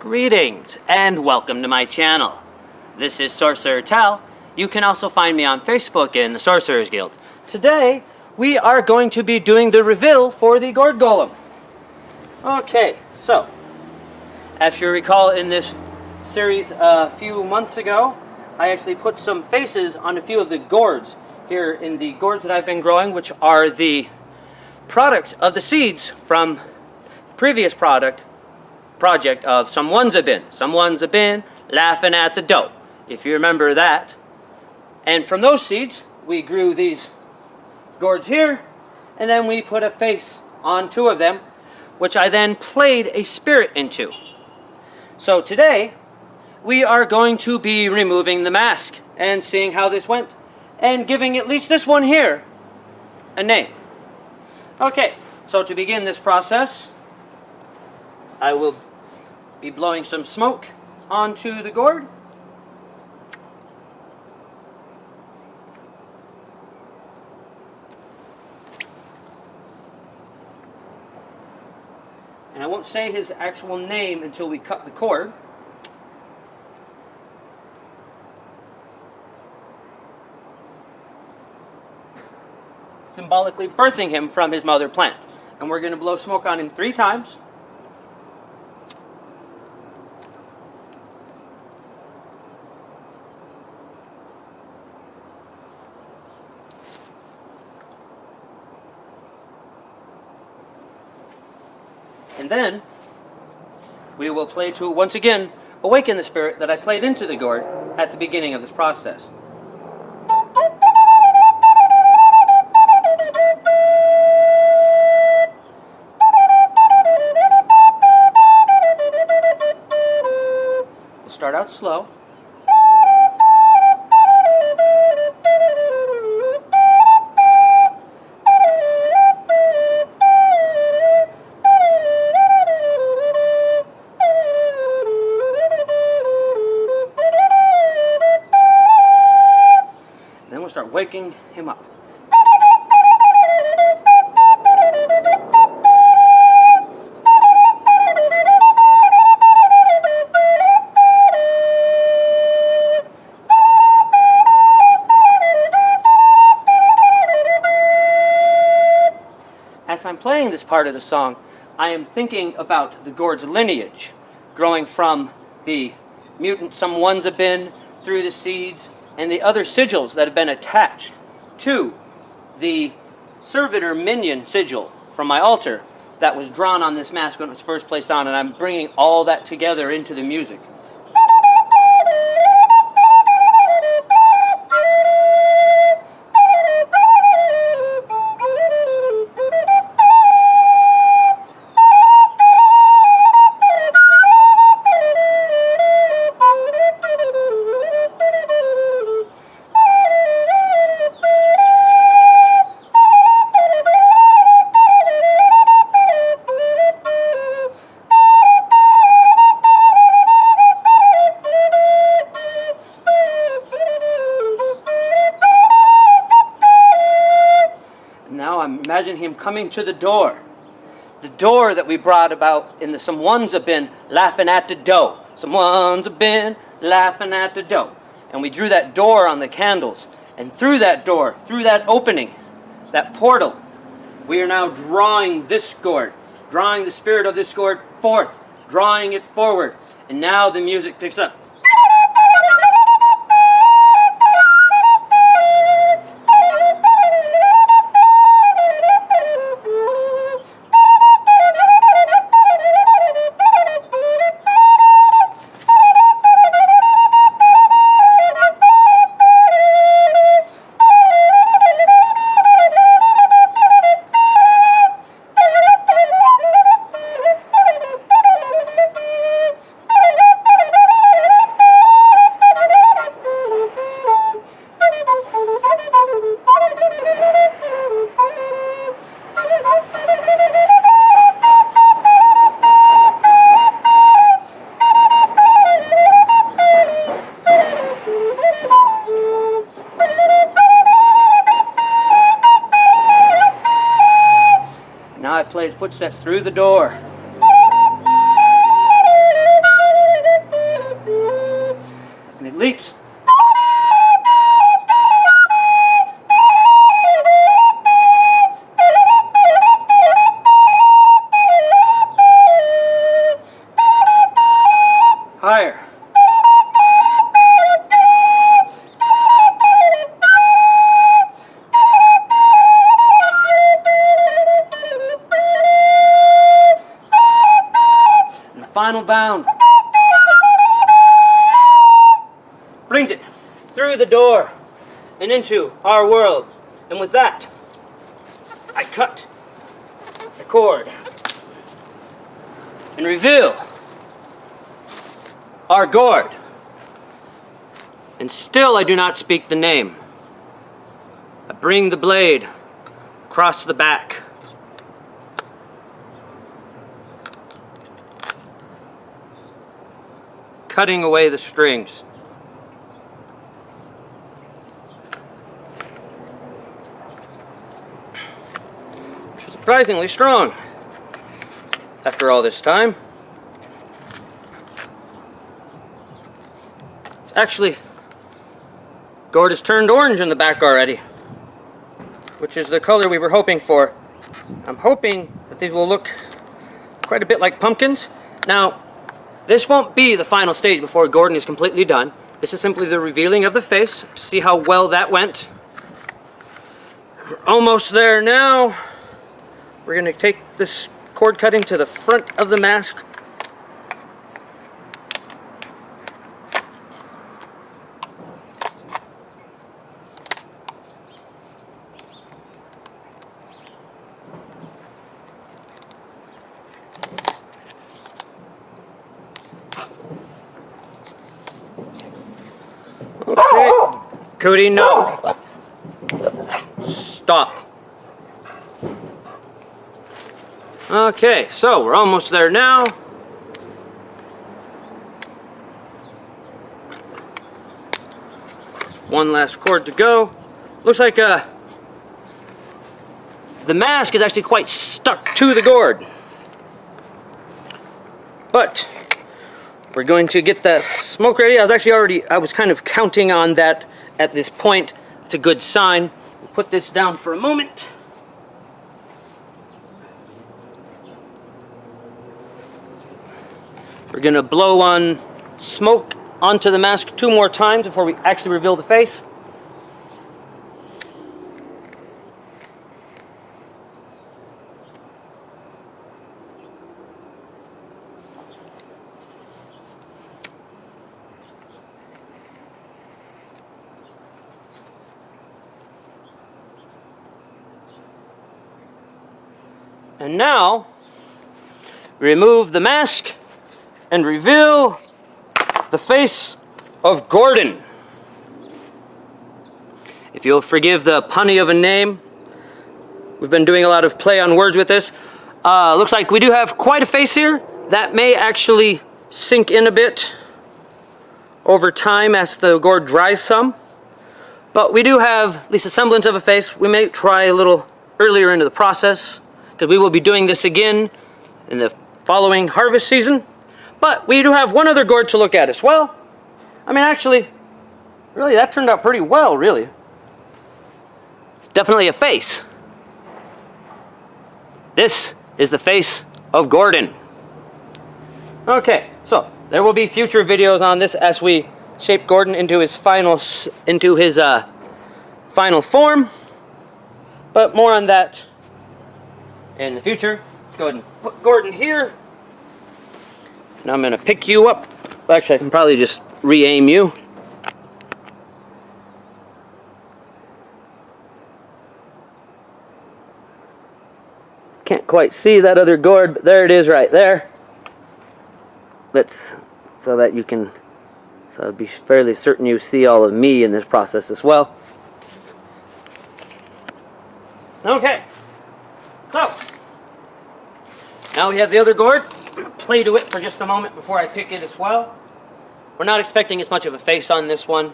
Greetings and welcome to my channel. This is Sorcerer Tal. You can also find me on Facebook in the Sorcerers Guild. Today we are going to be doing the reveal for the Gourd Golem. Okay, so as you recall in this series a few months ago, I actually put some faces on a few of the gourds here in the gourds that I've been growing, which are the product of the seeds from the previous project of Someone's a Bin Laughing at the Dough, if you remember that. And from those seeds we grew these gourds here, and then we put a face on two of them, which I then played a spirit into. So today we are going to be removing the mask and seeing how this went, and giving at least this one here a name. Okay, so to begin this process, I will be blowing some smoke onto the gourd. And I won't say his actual name until we cut the cord. Symbolically birthing him from his mother plant. And we're going to blow smoke on him 3 times. And then we will play to once again awaken the spirit that I played into the gourd at the beginning of this process. We'll start out slow. Start waking him up. As I'm playing this part of the song, I am thinking about the gourd's lineage, growing from the mutant Someone's a Bin through the seeds and the other sigils that have been attached to the servitor minion sigil from my altar that was drawn on this mask when it was first placed on, and I'm bringing all that together into the music. Now imagine him coming to the door that we brought about in the Someone's a Bin Laughing at the Dough. Someone's a bin laughing at the dough. And we drew that door on the candles, and through that door, through that opening, that portal, we are now drawing this gourd, drawing the spirit of this gourd forth, drawing it forward, and now the music picks up. Now I played footsteps through the door. final bound. Brings it through the door and into our world. And with that, I cut the cord and reveal our gourd. And still I do not speak the name. I bring the blade across the back. Cutting away the strings. Which is surprisingly strong after all this time. It's actually, gourd has turned orange in the back already, which is the color we were hoping for. I'm hoping that these will look quite a bit like pumpkins. Now, this won't be the final stage before Gordon is completely done. This is simply the revealing of the face. See how well that went. We're almost there now. We're going to take this cord cutting to the front of the mask. Okay. Cody, no. Stop. Okay, so we're almost there now. One last cord to go. Looks like the mask is actually quite stuck to the gourd. But we're going to get that smoke ready. I was kind of counting on that at this point. It's a good sign. We'll put this down for a moment. We're going to blow on smoke onto the mask 2 more times before we actually reveal the face. And now, remove the mask and reveal the face of Gordon. If you'll forgive the punny of a name, we've been doing a lot of play on words with this. Looks like we do have quite a face here. That may actually sink in a bit over time as the gourd dries some. But we do have at least a semblance of a face. We may try a little earlier into the process, because we will be doing this again in the following harvest season. But we do have one other gourd to look at as well. I mean, actually, really, that turned out pretty well, really. It's definitely a face. This is the face of Gordon. Okay, so there will be future videos on this as we shape Gordon into his final form. But more on that in the future. Let's go ahead and put Gordon here. Now I'm going to pick you up. Actually, I can probably just re-aim you. Can't quite see that other gourd, but there it is right there. So I'd be fairly certain you see all of me in this process as well. Okay. So, now we have the other gourd. Play to it for just a moment before I pick it as well. We're not expecting as much of a face on this one.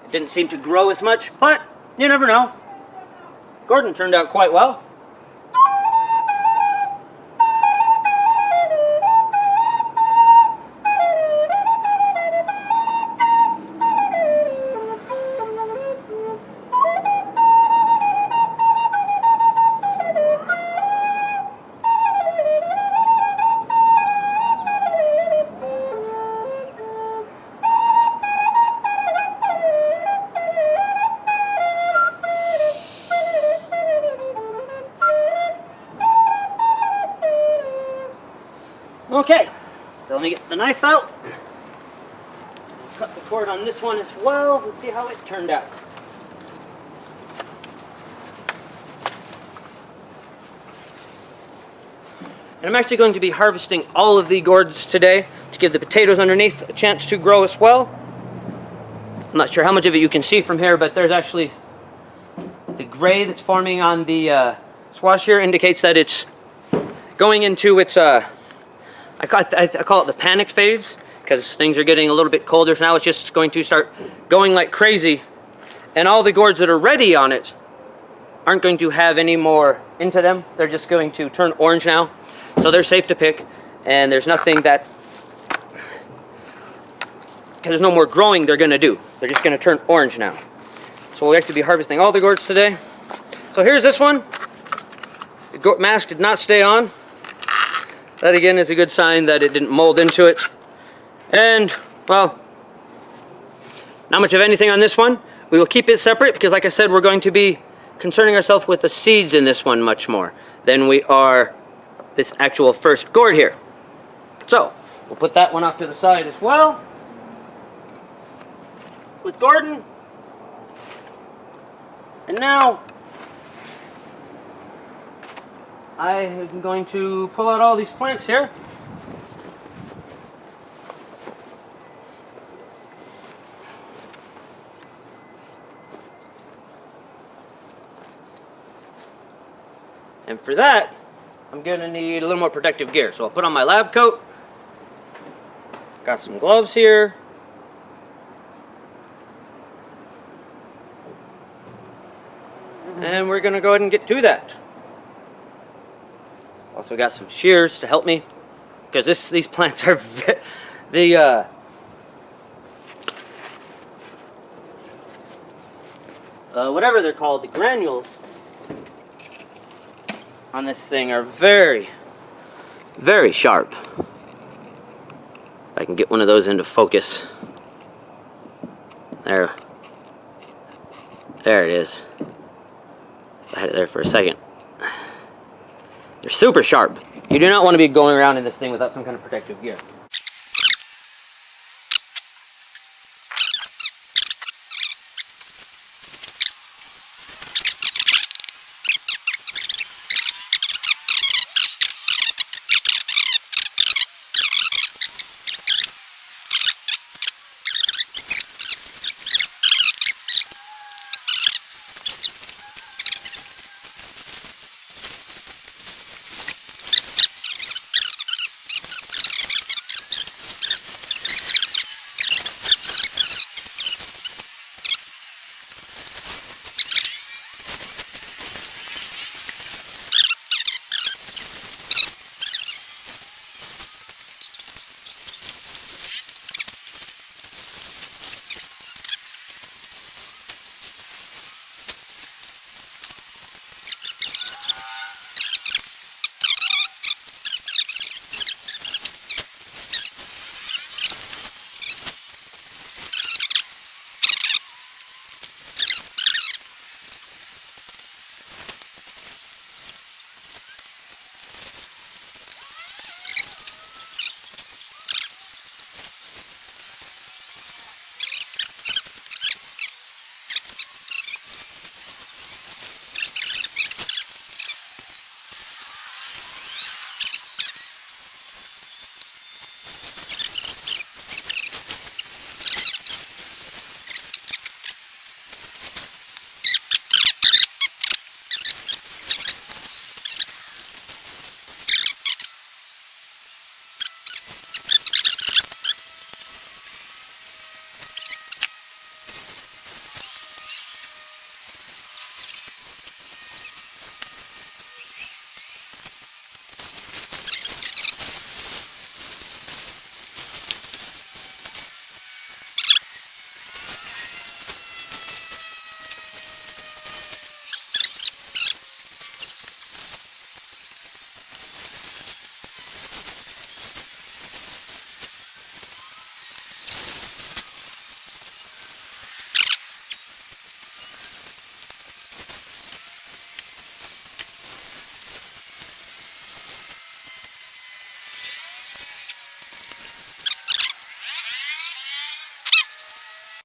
It didn't seem to grow as much, but you never know. Gordon turned out quite well. Okay, So let me get the knife out. Cut the cord on this one as well and see how it turned out. And I'm actually going to be harvesting all of the gourds today to give the potatoes underneath a chance to grow as well. I'm not sure how much of it you can see from here, but there's actually the gray that's forming on the squash here indicates that it's going into its, I call it the panic phase, because things are getting a little bit colder, so now it's just going to start going like crazy. And all the gourds that are ready on it aren't going to have any more into them. They're just going to turn orange now. So they're safe to pick, and there's nothing that, because there's no more growing they're going to do. They're just going to turn orange now. So we'll actually be harvesting all the gourds today. So here's this one. The mask did not stay on. That again is a good sign that it didn't mold into it. And, well, not much of anything on this one. We will keep it separate because, like I said, we're going to be concerning ourselves with the seeds in this one much more than we are this actual first gourd here. So we'll put that one off to the side as well. With Gordon. And now I am going to pull out all these plants here. And for that, I'm going to need a little more protective gear. So I'll put on my lab coat. Got some gloves here. And we're going to go ahead and get to that. Also got some shears to help me. Because these plants are whatever they're called, the granules on this thing are very, very sharp. If I can get one of those into focus. There it is. I had it there for a second. They're super sharp. You do not want to be going around in this thing without some kind of protective gear.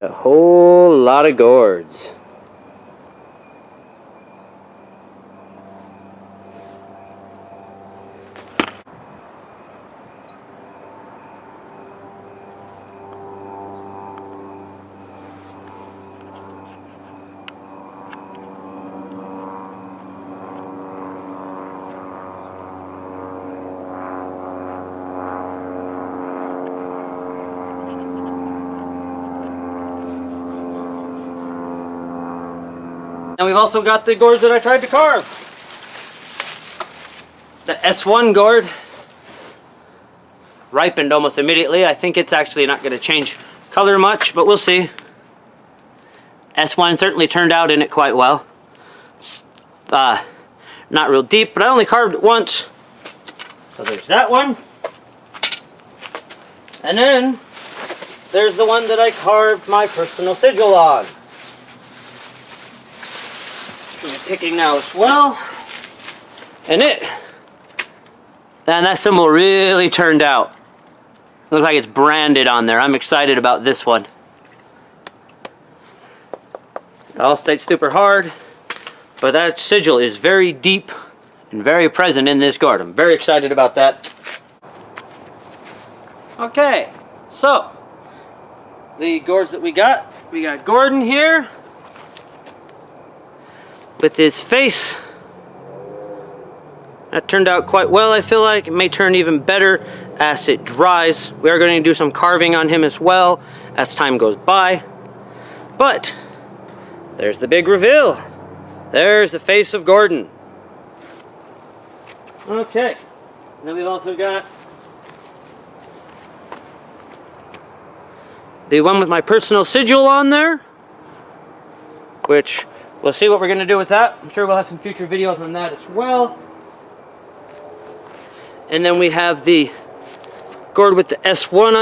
A whole lot of gourds. And we've also got the gourds that I tried to carve. The S1 gourd ripened almost immediately. I think it's actually not going to change color much, but we'll see. S1 certainly turned out in it quite well. It's, not real deep, but I only carved it once. So there's that one. And then there's the one that I carved my personal sigil on. Picking now as well, and that symbol really turned out. Looks like it's branded on there. I'm excited about this one. It all stayed super hard, but that sigil is very deep and very present in this gourd. I'm very excited about that. Okay, so the gourds that we got Gordon here with his face. That turned out quite well, I feel like. It may turn even better as it dries. We are going to do some carving on him as well as time goes by. But there's the big reveal. There's the face of Gordon. Okay. And then we've also got the one with my personal sigil on there, which we'll see what we're going to do with that. I'm sure we'll have some future videos on that as well. And then we have the gourd with the S1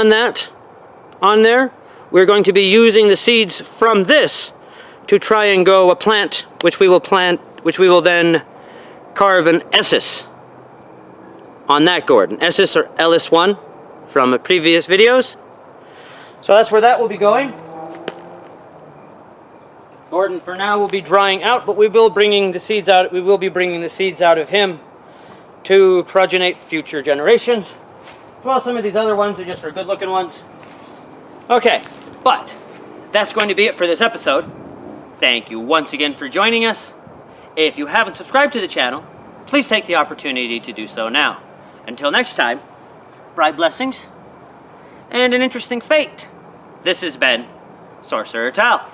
on there. We're going to be using the seeds from this to try and grow a plant, which we will then carve an Essus on that gourd. An Essus or LS1 from previous videos. So that's where that will be going. Gordon for now will be drying out, but we will be bringing the seeds out of him to progenate future generations. As well as some of these other ones that just are good looking ones. Okay, but that's going to be it for this episode. Thank you once again for joining us. If you haven't subscribed to the channel, please take the opportunity to do so now. Until next time, bright blessings and an interesting fate. This has been Sorcerer Tal.